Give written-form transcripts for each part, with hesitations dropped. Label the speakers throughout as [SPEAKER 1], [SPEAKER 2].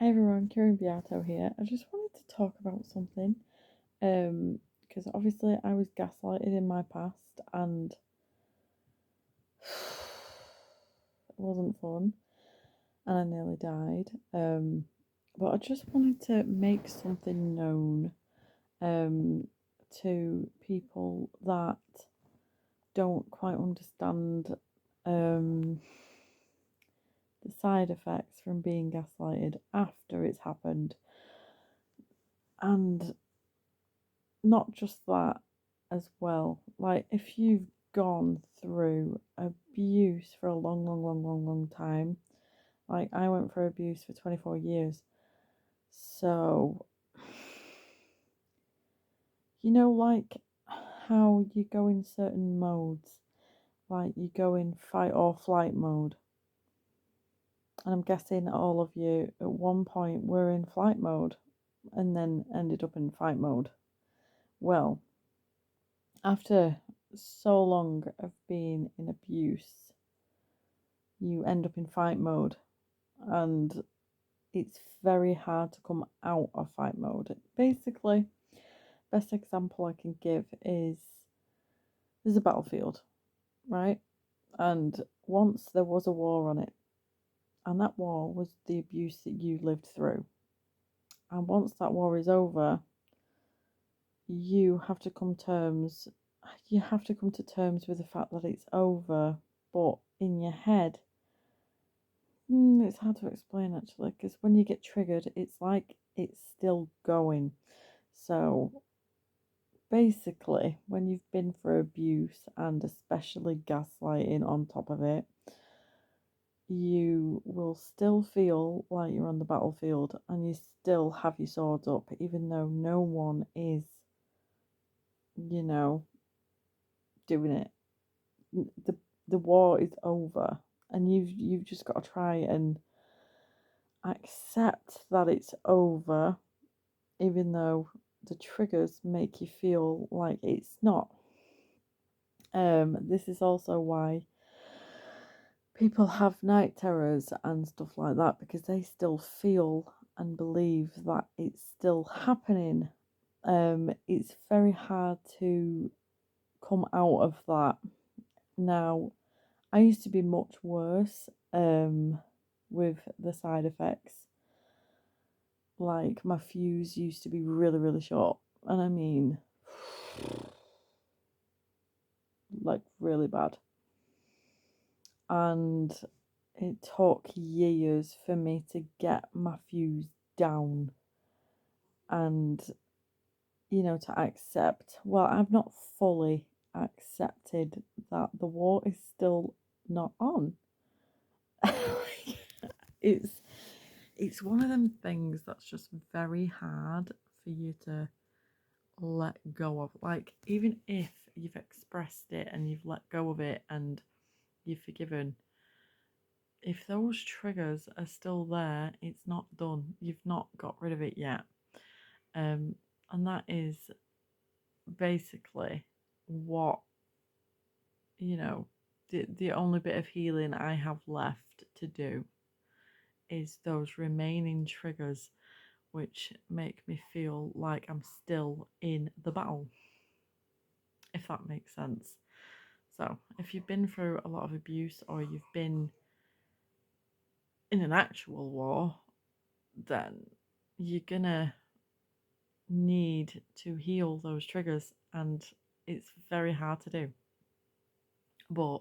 [SPEAKER 1] Hi everyone, Kieran Beato here. I just wanted to talk about something. Because obviously I was gaslighted in my past and it wasn't fun and I nearly died. But I just wanted to make something known to people that don't quite understand um the side effects from being gaslighted after it's happened. And not just that as well. Like if you've gone through abuse for a long time, like I went through abuse for 24 years. So, like how you go in certain modes, like you go in fight or flight mode. And I'm guessing all of you at one point were in flight mode and then ended up in fight mode. Well, after so long of being in abuse, you end up in fight mode, and it's very hard to come out of fight mode. Basically, best example I can give is there's a battlefield, right? And once there was a war on it, and that war was the abuse that you lived through. And once that war is over, you have to come terms you have to come to terms with the fact that it's over, but in your head, it's hard to explain actually, because when you get triggered, it's like it's still going. So basically, when you've been through abuse and especially gaslighting on top of it, you will still feel like you're on the battlefield and you still have your swords up, even though no one is, you know, doing it. The war is over, and you've just got to try and accept that it's over, even though the triggers make you feel like it's not. This is also why people have night terrors and stuff like that, because they still feel and believe that it's still happening. It's very hard to come out of that. Now, I used to be much worse with the side effects. Like my fuse used to be really short, and I mean like really bad. And it took years for me to get my fuse down and, to accept. Well, I've not fully accepted that the war is still not on. it's it's one of them things that's just very hard for you to let go of. Like, even if you've expressed it and you've let go of it and you've forgiven, if those triggers are still there, it's not done. You've not got rid of it yet. Um, and that is basically what, the only bit of healing I have left to do is those remaining triggers which make me feel like I'm still in the battle, if that makes sense. So, if you've been through a lot of abuse or you've been in an actual war, then you're gonna need to heal those triggers, and it's very hard to do. But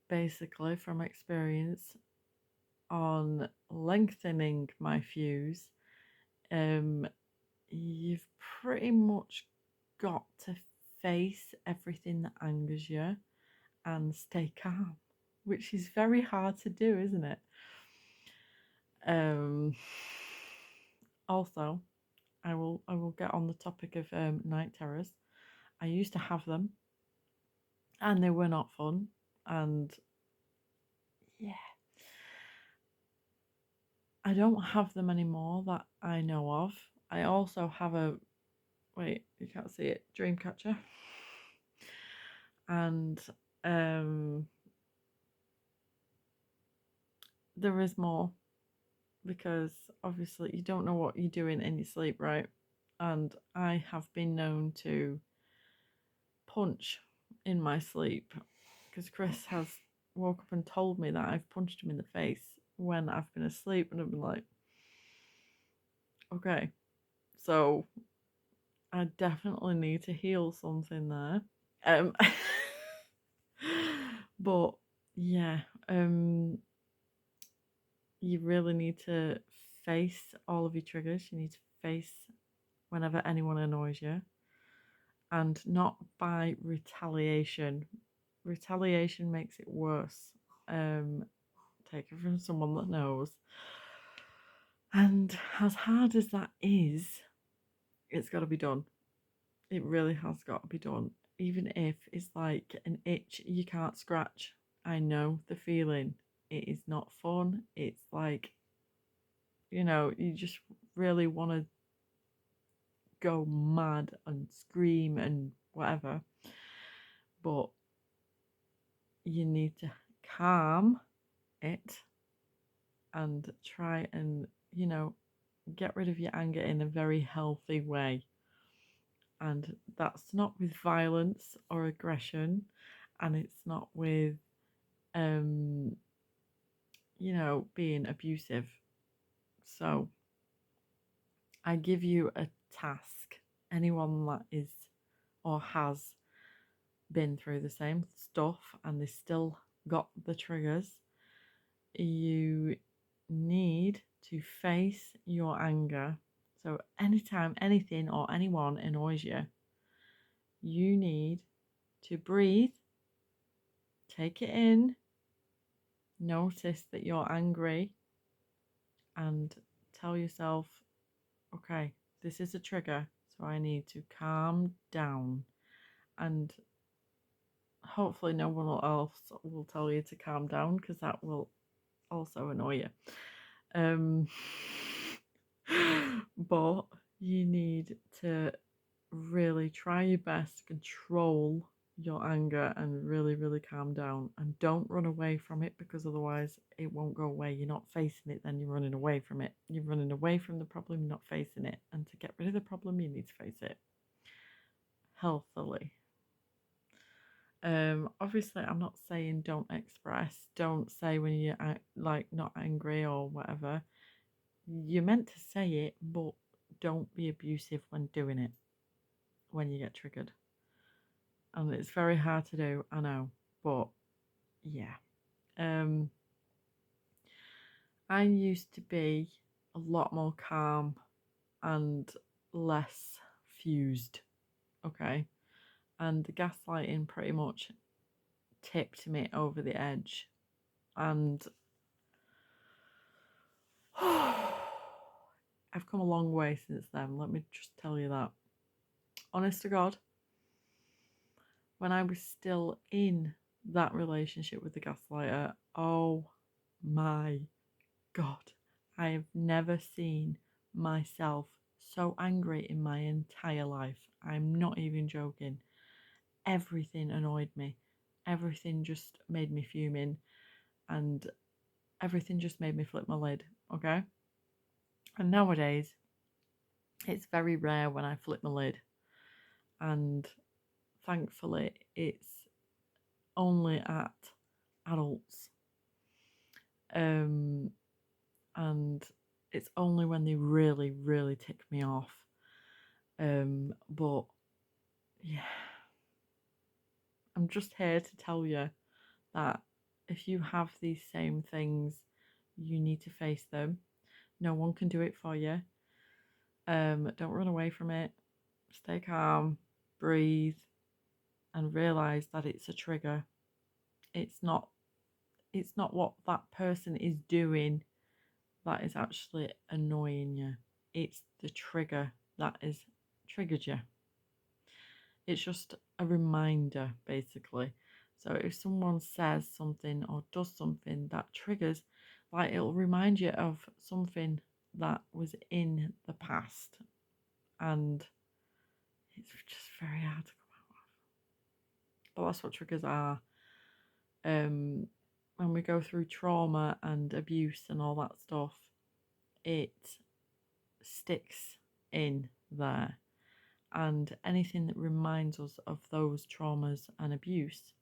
[SPEAKER 1] basically, from experience on lengthening my fuse, you've pretty much got to face everything that angers you and stay calm, which is very hard to do, isn't it? Um, Also, I will get on the topic of night terrors. I used to have them, and they were not fun. And yeah, I don't have them anymore that I know of. I also have a wait, you can't see it, dream catcher, and um, there is more. because obviously you don't know what you're doing in your sleep, right? And I have been known to punch in my sleep because Chris has woke up and told me that I've punched him in the face when I've been asleep, and I've been like, okay, so I definitely need to heal something there. Um, but yeah, you really need to face all of your triggers. You need to face whenever anyone annoys you, and not by retaliation. Retaliation makes it worse. Um, take it from someone that knows. And as hard as that is, it's got to be done. It really has got to be done. Even if it's like an itch you can't scratch. I know the feeling. It is not fun. It's like, you just really want to go mad and scream and whatever. But you need to calm it and try and, get rid of your anger in a very healthy way. And that's not with violence or aggression, and it's not with, um, being abusive. So I give you a task. Anyone that is or has been through the same stuff and they still got the triggers, you need to face your anger. So anytime anything or anyone annoys you, you need to breathe, take it in, notice that you're angry, and tell yourself, okay, this is a trigger, so I need to calm down. And hopefully, no one else will tell you to calm down because that will also annoy you. Um, but you need to really try your best to control your anger and really, really calm down, and don't run away from it, because otherwise it won't go away. You're not facing it, then you're running away from it. You're running away from the problem, you're not facing it. And to get rid of the problem, you need to face it healthily. Obviously, I'm not saying don't express, don't say when you're like not angry or whatever. You're meant to say it, but don't be abusive when doing it, when you get triggered. And it's very hard to do, I know, but yeah. Um, I used to be a lot more calm and less fused, okay? And the gaslighting pretty much tipped me over the edge. And I've come a long way since then, let me just tell you that. Honest to God, when I was still in that relationship with the gaslighter, oh my God, I have never seen myself so angry in my entire life. I'm not even joking. Everything annoyed me. Everything just made me fuming, and everything just made me flip my lid, okay? And nowadays, it's very rare when I flip my lid, and thankfully, it's only at adults. Um, and it's only when they really, really tick me off. But yeah, I'm just here to tell you that if you have these same things, you need to face them. No one can do it for you. Don't run away from it. Stay calm, breathe, and realize that it's a trigger. It's not it's not what that person is doing that is actually annoying you. It's the trigger that is triggered you. It's just a reminder, basically. So if someone says something or does something that triggers, like it'll remind you of something that was in the past, and it's just very hard to come out of. But that's what triggers are. When we go through trauma and abuse and all that stuff, it sticks in there, and anything that reminds us of those traumas and abuse,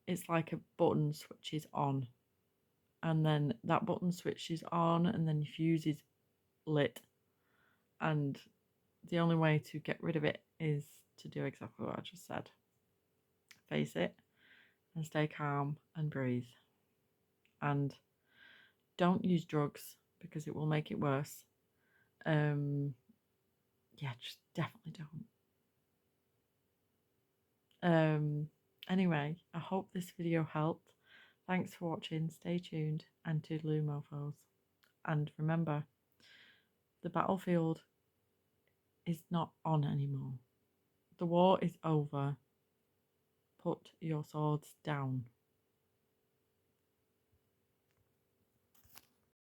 [SPEAKER 1] it's like a button switches on, and then that button switches on, and then your fuse is lit, and the only way to get rid of it is to do exactly what I just said. Face it and stay calm and breathe. And don't use drugs because it will make it worse. Yeah, just definitely don't. Anyway, I hope this video helped. Thanks for watching. Stay tuned and toodaloo mofos. And remember, the battlefield is not on anymore. The war is over. Put your swords down.